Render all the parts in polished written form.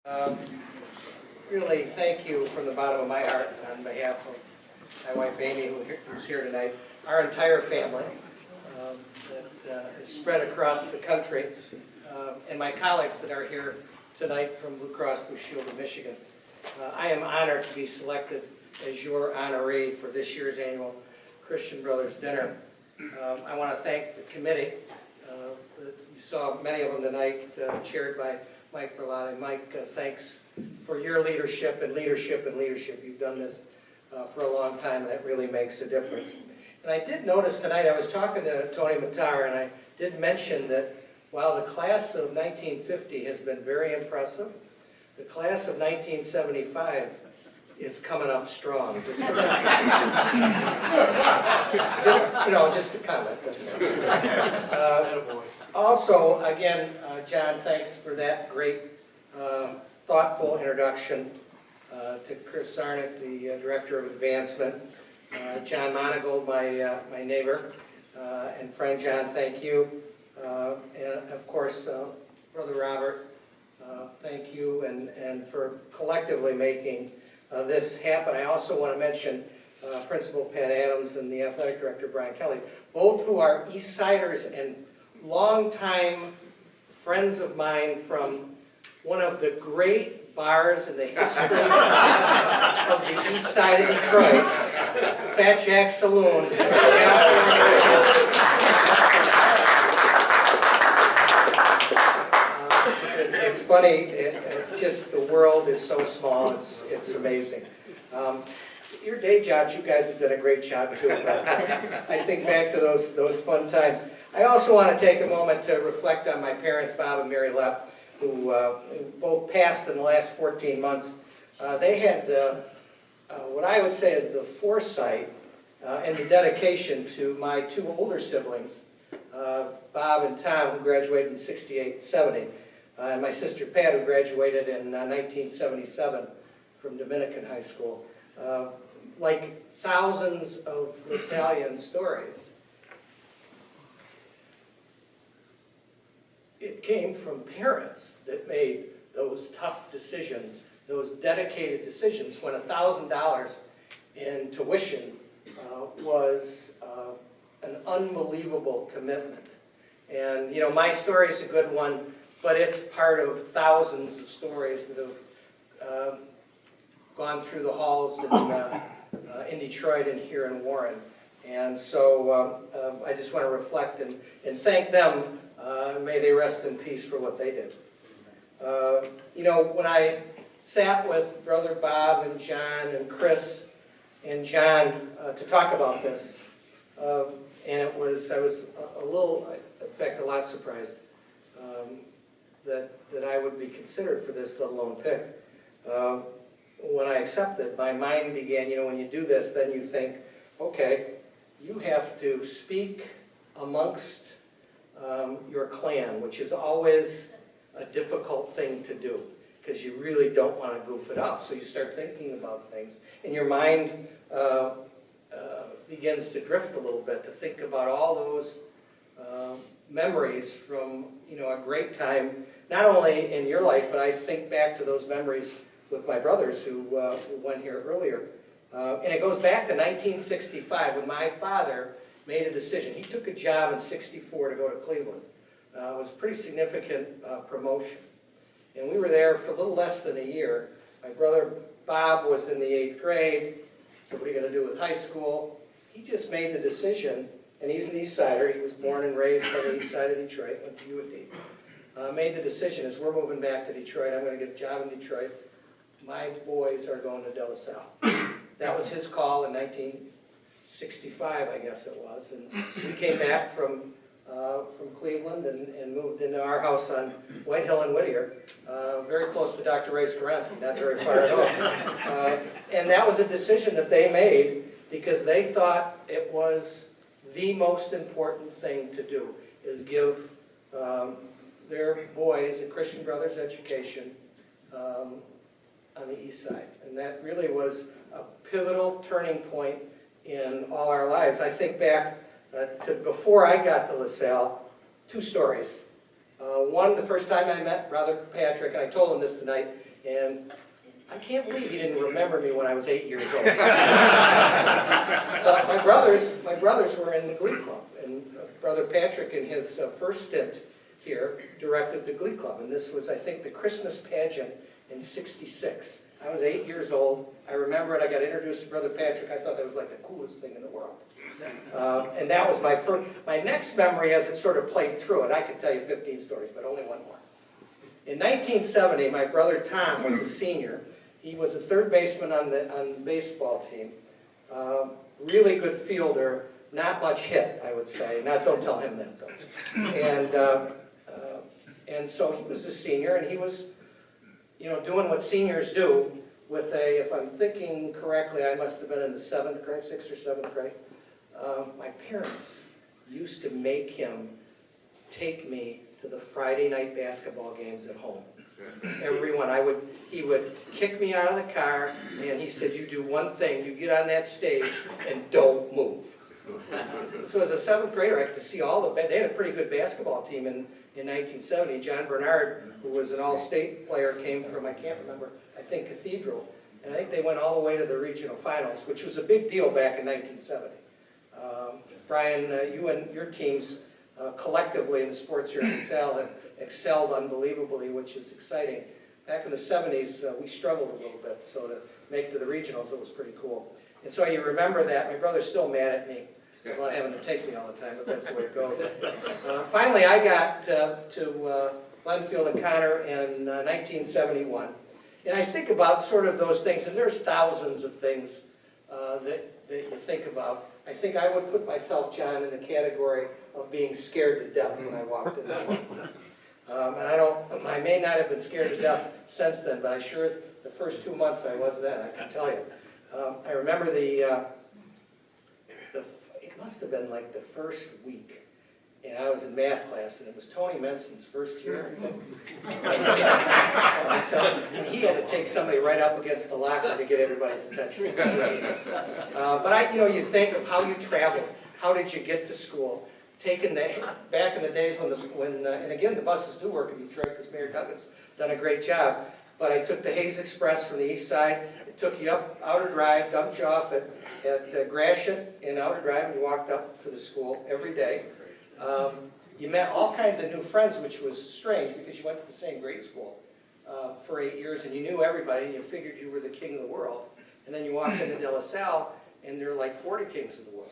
Um, Really, thank you from the bottom of my heart on behalf of my wife Amy, who's here tonight, our entire family that is spread across the country, and my colleagues that are here tonight from Blue Cross Blue Shield of Michigan. I am honored to be selected as your honoree for this year's annual Christian Brothers Dinner. I want to thank the committee. You saw many of them tonight, chaired by Mike Berlotti. Mike, thanks for your leadership and leadership and leadership. You've done this for a long time, and that really makes a difference. And I did notice tonight, I was talking to Tony Matar, and I did mention that while the class of 1950 has been very impressive, the class of 1975 is coming up strong. Just a comment. That's also, again, John, thanks for that great, thoughtful introduction to Chris Sarnick, the Director of Advancement. John Monagold, my neighbor and friend. John, thank you. And of course, Brother Robert, thank you, and for collectively making this happen. I also want to mention Principal Pat Adams and the Athletic Director Brian Kelly, both who are East Siders and longtime friends of mine from one of the great bars in the history of the East Side of Detroit, Fat Jack Saloon. It's funny, just the world is so small, it's amazing. Your day jobs, you guys have done a great job too, but I think back to those fun times. I also want to take a moment to reflect on my parents, Bob and Mary Loepp, who both passed in the last 14 months. They had what I would say is the foresight and the dedication to my two older siblings, Bob and Tom, who graduated in '68 and '70, and my sister Pat, who graduated in 1977 from Dominican High School. Like thousands of Lasallian stories, it came from parents that made those tough decisions, those dedicated decisions when $1,000 in tuition was an unbelievable commitment. And you know, my story is a good one, but it's part of thousands of stories that have gone through the halls in Detroit and here in Warren. And so I just want to reflect and thank them. May they rest in peace for what they did. You know, when I sat with Brother Bob and John and Chris and John to talk about this, and I was a little, in fact, a lot surprised that I would be considered for this, let alone picked. When I accepted, my mind began, you know, when you do this, then you think, okay, you have to speak amongst your clan, which is always a difficult thing to do, because you really don't want to goof it up. So you start thinking about things, and your mind begins to drift a little bit, to think about all those memories from, you know, a great time, not only in your life, but I think back to those memories with my brothers who went here earlier. And it goes back to 1965, when my father made a decision. He took a job in '64 to go to Cleveland. It was a pretty significant promotion. And we were there for a little less than a year. My brother Bob was in the 8th grade, so what are you going to do with high school? He just made the decision, and he's an East Sider. He was born and raised on the East Side of Detroit, went to UD. Made the decision, as we're moving back to Detroit, I'm going to get a job in Detroit. My boys are going to De La Salle. That was his call in 1965, I guess it was. And we came back from Cleveland and moved into our house on White Hill and Whittier, very close to Dr. Ray Skowronski, not very far at all. And that was a decision that they made because they thought it was the most important thing to do, is give their boys a Christian Brothers education on the East Side. And that really was a pivotal turning point in all our lives. I think back to before I got to LaSalle, two stories. One, the first time I met Brother Patrick, and I told him this tonight, And I can't believe he didn't remember me when I was 8 years old. But my brothers were in the Glee Club, and Brother Patrick, in his first stint here, directed the Glee Club, and this was, I think, the Christmas pageant in '66. I was 8 years old. I remember it. I got introduced to Brother Patrick. I thought that was like the coolest thing in the world. And that was my first. My next memory, as it sort of played through it, I could tell you 15 stories, but only one more. In 1970, my brother Tom was a senior. He was a third baseman on the baseball team. Really good fielder, not much hit, I would say. Don't tell him that, though. And so he was a senior, and he was, doing what seniors do with if I'm thinking correctly, I must have been in the 7th grade, 6th or 7th grade. My parents used to make him take me to the Friday night basketball games at home. Everyone, he would kick me out of the car, and he said, you do one thing, you get on that stage and don't move. So as a 7th grader, I got to see they had a pretty good basketball team in 1970. John Bernard, who was an all-state player, came from, I can't remember, I think Cathedral, and I think they went all the way to the regional finals, which was a big deal back in 1970. Brian, you and your teams collectively in the sports here in LaSalle have excelled unbelievably, which is exciting. Back in the 70s, we struggled a little bit, so to make it to the regionals, it was pretty cool. And so you remember that. My brother's still mad at me about having to take me all the time, but that's the way it goes. Finally, I got to Glenfield and Connor in 1971. And I think about sort of those things, and there's thousands of things that you think about. I think I would put myself, John, in the category of being scared to death when I walked in that way. And I may not have been scared to death since then, but I sure, the first 2 months I was then, I can tell you. I remember it must have been like the first week, and I was in math class, and it was Tony Menson's first year, I think. And he had to take somebody right up against the locker to get everybody's attention. But you think of how you traveled. How did you get to school? Back in the days when and again, the buses do work in Detroit because Mayor Duggan's done a great job. But I took the Hayes Express from the east side. It took you up Outer Drive, dumped you off at Gratiot in Outer Drive, and you walked up to the school every day. You met all kinds of new friends, which was strange because you went to the same grade school for 8 years, and you knew everybody, and you figured you were the king of the world. And then you walked into De La Salle, and there were like 40 kings of the world.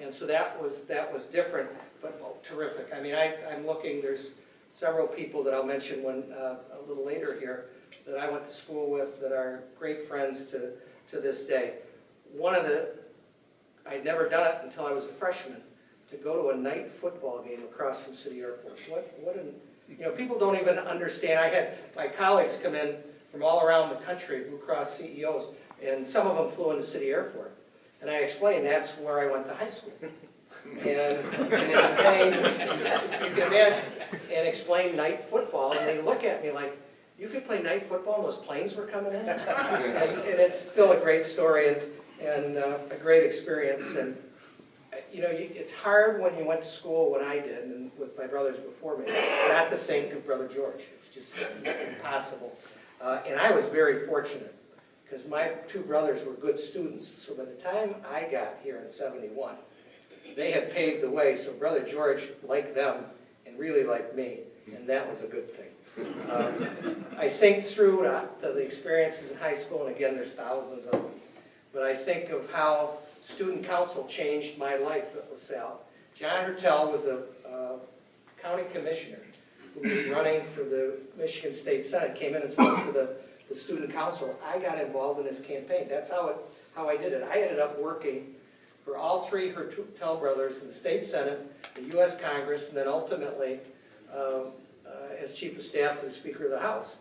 And so that was different, but terrific. I mean, I'm looking. There's several people that I'll mention a little later here that I went to school with that are great friends to this day. I'd never done it until I was a freshman, to go to a night football game across from City Airport. People don't even understand. I had my colleagues come in from all around the country, Blue Cross CEOs, and some of them flew into City Airport. And I explained that's where I went to high school. And explained, you can imagine, and explained night football, and they look at me like, you could play night football and those planes were coming in? And it's still a great story and a great experience. And it's hard when you went to school when I did, and with my brothers before me, not to think of Brother George. It's just impossible. And I was very fortunate, because my two brothers were good students. So by the time I got here in '71, they had paved the way. So Brother George liked them and really liked me, and that was a good thing. I think through the experiences in high school, and again, there's thousands of them, but I think of how student council changed my life at LaSalle. John Hertel was a county commissioner who was running for the Michigan State Senate, came in and spoke to the student council. I got involved in his campaign. That's how I did it. I ended up working for all three Hertel brothers in the state Senate, the U.S. Congress, and then ultimately as chief of staff to the Speaker of the House,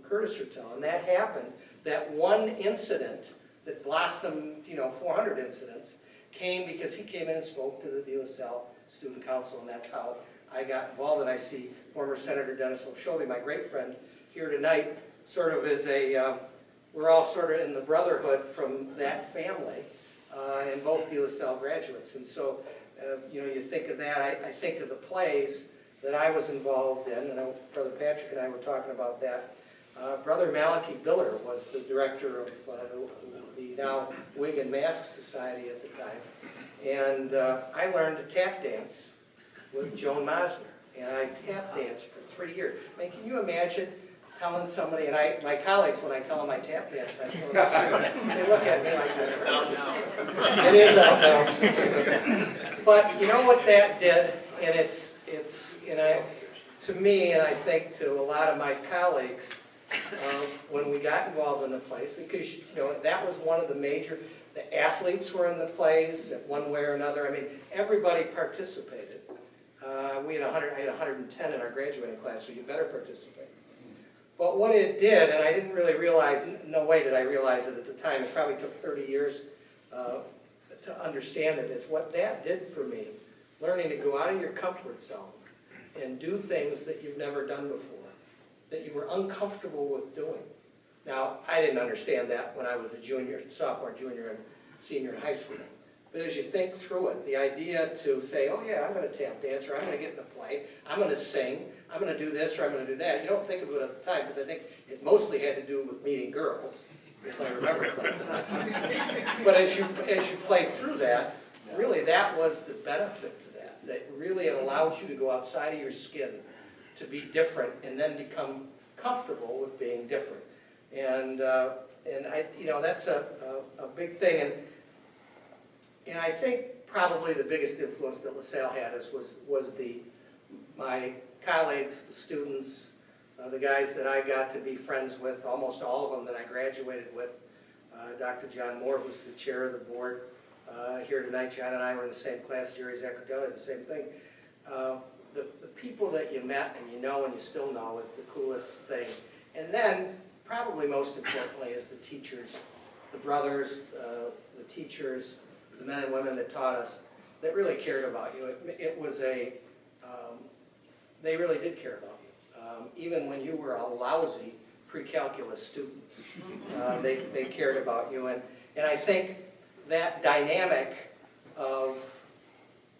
Curtis Hertel. And that happened. That one incident that blossomed, 400 incidents, came because he came in and spoke to the De La Salle Student Council, and that's how I got involved. And I see former Senator Dennis O'Shaughnessy, my great friend, here tonight, sort of as we're all sort of in the brotherhood from that family, and both De La Salle graduates. And so, you think of that. I think of the plays that I was involved in, and Brother Patrick and I were talking about that. Brother Malachi Biller was the director of the now Wig and Mask Society at the time. And I learned to tap dance with Joan Mosner. And I tap danced for 3 years. I mean, can you imagine telling somebody, and my colleagues, when I tell them I tap dance, they look at me like that. It's out now. It is out now. But you know what that did, and to me, and I think to a lot of my colleagues, when we got involved in the plays, because that was one of the major, the athletes were in the plays in one way or another. I mean, everybody participated. I had 110 in our graduating class, so you better participate. But what it did, and I didn't really realize, no way did I realize it at the time, it probably took 30 years to understand it, is what that did for me, learning to go out of your comfort zone and do things that you've never done before, that you were uncomfortable with doing. Now, I didn't understand that when I was a sophomore, junior, and senior in high school. But as you think through it, the idea to say, oh yeah, I'm going to tap dance, or I'm going to get in a play, I'm going to sing, I'm going to do this, or I'm going to do that. You don't think of it at the time, because I think it mostly had to do with meeting girls, if I remember correctly. But as you play through that, really that was the benefit to that really it allows you to go outside of your skin, to be different, and then become comfortable with being different. And that's a big thing. And I think probably the biggest influence that LaSalle had was my colleagues, the students, the guys that I got to be friends with, almost all of them that I graduated with. Dr. John Moore, who's the chair of the board here tonight. John and I were in the same class. Jerry Zaccardelli, the same thing. The people that you met and you know and you still know is the coolest thing. And then, probably most importantly, is the teachers, the brothers, the teachers, the men and women that taught us, that really cared about you. They really did care about you. Even when you were a lousy pre-calculus student, they cared about you. And I think that dynamic of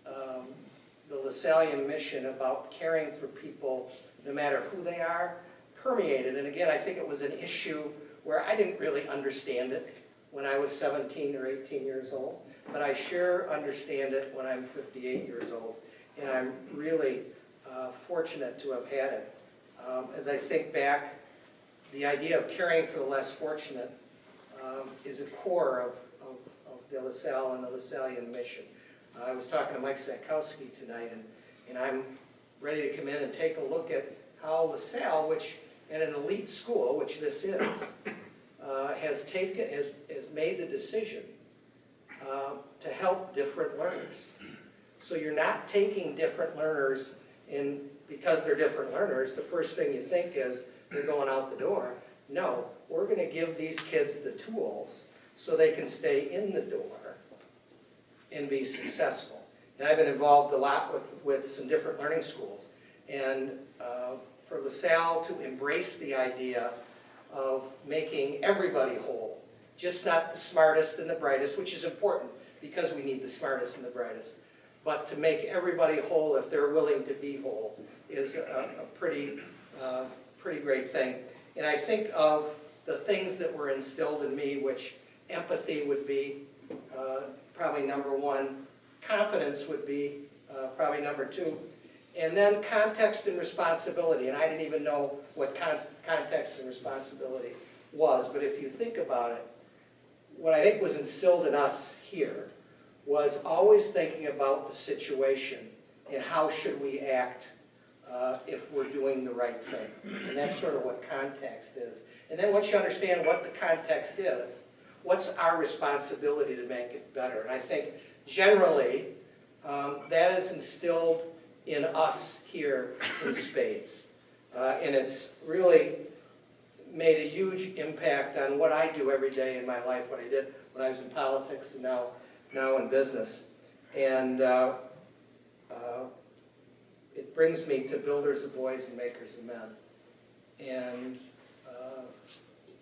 the LaSallian mission about caring for people, no matter who they are, permeated. And again, I think it was an issue where I didn't really understand it when I was 17 or 18 years old. But I sure understand it when I'm 58 years old, and I'm really fortunate to have had it. As I think back, the idea of caring for the less fortunate is a core of the LaSalle and the LaSallian mission. I was talking to Mike Sankowski tonight, and I'm ready to come in and take a look at how LaSalle, which at an elite school, which this is, has made the decision to help different learners. So you're not taking different learners because they're different learners, the first thing you think is they're going out the door. No, we're going to give these kids the tools so they can stay in the door and be successful. And I've been involved a lot with some different learning schools. And for LaSalle to embrace the idea of making everybody whole, just not the smartest and the brightest, which is important because we need the smartest and the brightest, but to make everybody whole if they're willing to be whole is a pretty great thing. And I think of the things that were instilled in me, which empathy would be probably number one, confidence would be probably number two, and then context and responsibility. And I didn't even know what context and responsibility was, but if you think about it, what I think was instilled in us here was always thinking about the situation and how should we act if we're doing the right thing. And that's sort of what context is. And then once you understand what the context is, what's our responsibility to make it better? And I think generally that is instilled in us here in spades. And it's really made a huge impact on what I do every day in my life, what I did when I was in politics and now in business. And it brings me to builders of boys and makers of men. And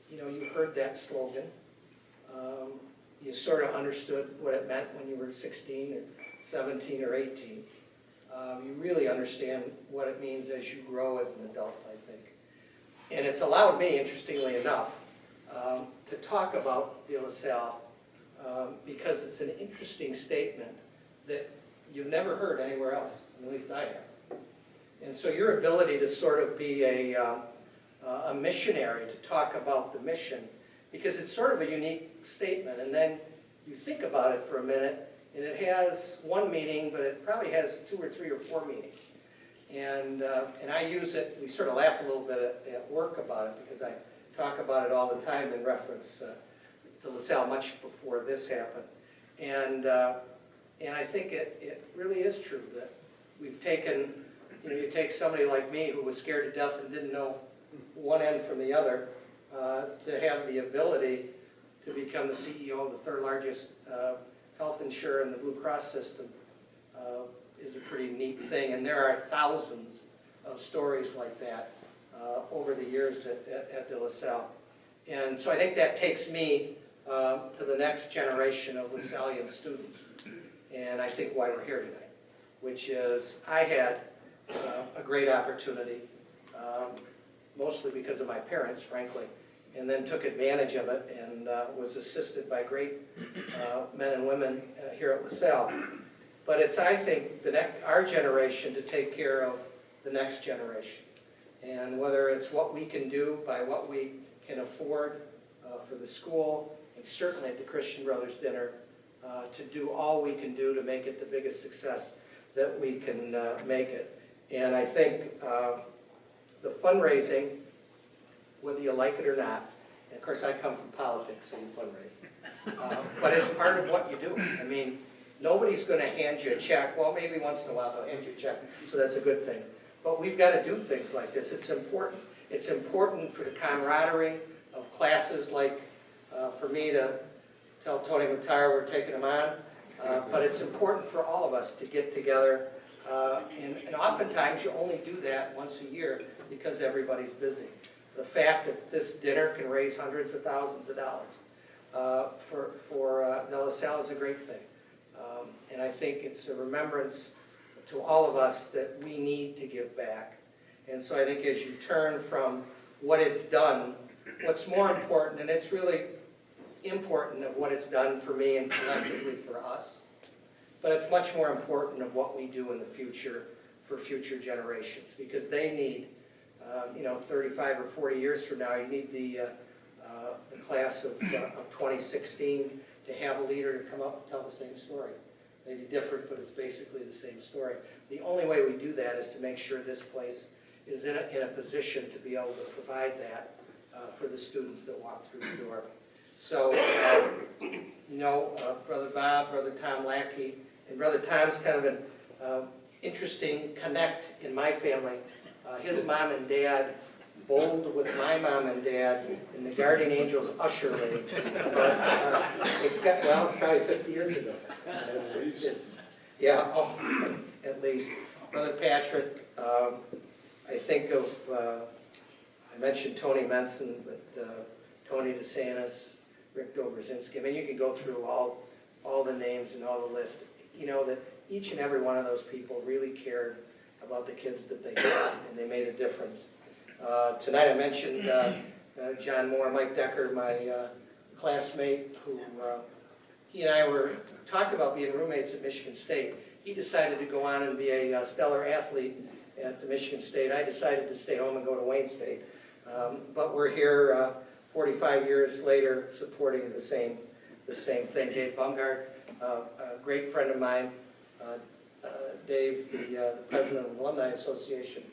you heard that slogan. You sort of understood what it meant when you were 16 or 17 or 18. You really understand what it means as you grow as an adult, I think. And it's allowed me, interestingly enough, to talk about De La Salle because it's an interesting statement that you've never heard anywhere else, at least I have. And so your ability to sort of be a missionary, to talk about the mission, because it's sort of a unique statement, and then you think about it for a minute, and it has one meaning, but it probably has 2 or 3 or 4 meanings. And I use it, we sort of laugh a little bit at work about it, because I talk about it all the time in reference to LaSalle much before this happened. And I think it really is true that we've taken, you take somebody like me who was scared to death and didn't know one end from the other, to have the ability to become the CEO of the 3rd largest health insurer in the Blue Cross system is a pretty neat thing. And there are thousands of stories like that over the years at De La Salle. And so I think that takes me to the next generation of LaSallian students. And I think why we're here tonight, which is I had a great opportunity, mostly because of my parents, frankly, and then took advantage of it and was assisted by great men and women here at LaSalle. But it's, I think, our generation to take care of the next generation. And whether it's what we can do by what we can afford for the school, and certainly at the Christian Brothers Dinner, to do all we can do to make it the biggest success that we can make it. And I think the fundraising, whether you like it or not, and of course I come from politics, so you fundraise, but it's part of what you do. I mean, nobody's going to hand you a check. Well, maybe once in a while they'll hand you a check, so that's a good thing. But we've got to do things like this. It's important. It's important for the camaraderie of classes, like for me to tell Tony McTire we're taking him on, but it's important for all of us to get together. And oftentimes you only do that once a year because everybody's busy. The fact that this dinner can raise hundreds of thousands of dollars for De La Salle is a great thing. And I think it's a remembrance to all of us that we need to give back. And so I think as you turn from what it's done, what's more important, and it's really important of what it's done for me and collectively for us, but it's much more important of what we do in the future for future generations, because they need, 35 or 40 years from now, you need the class of 2016 to have a leader to come up and tell the same story. Maybe different, but it's basically the same story. The only way we do that is to make sure this place is in a position to be able to provide that for the students that walk through the door. So, Brother Bob, Brother Tom Lackey, and Brother Tom's kind of an interesting connect in my family. His mom and dad bowled with my mom and dad in the Guardian Angels Usher League. It's probably 50 years ago. At least. Brother Patrick, I think of, I mentioned Tony Menson, but Tony DeSantis, Rick Dobrzinski. I mean, you can go through all the names and all the list. You know that each and every one of those people really cared about the kids that they got, and they made a difference. Tonight I mentioned John Moore, Mike Decker, my classmate, who he and I talked about being roommates at Michigan State. He decided to go on and be a stellar athlete at the Michigan State. I decided to stay home and go to Wayne State. But we're here 45 years later supporting the same thing. Dave Bungard, a great friend of mine, Dave, the president of the Alumni Association.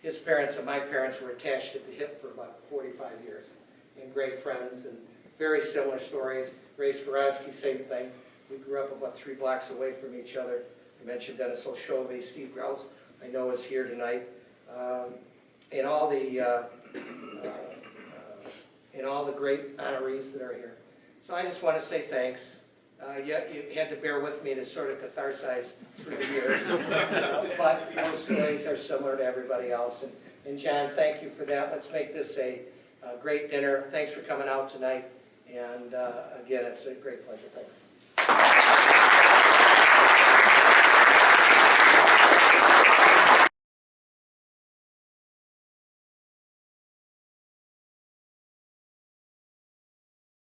His parents and my parents were attached at the hip for about 45 years, and great friends, and very similar stories. Ray Sporonsky, same thing. We grew up about 3 blocks away from each other. I mentioned Dennis Olshove, Steve Grouse, I know is here tonight, and all the great honorees that are here. So I just want to say thanks. You had to bear with me to sort of catharsize through the years, but those stories are similar to everybody else. And John, thank you for that. Let's make this a great dinner. Thanks for coming out tonight. And again, it's a great pleasure. Thanks.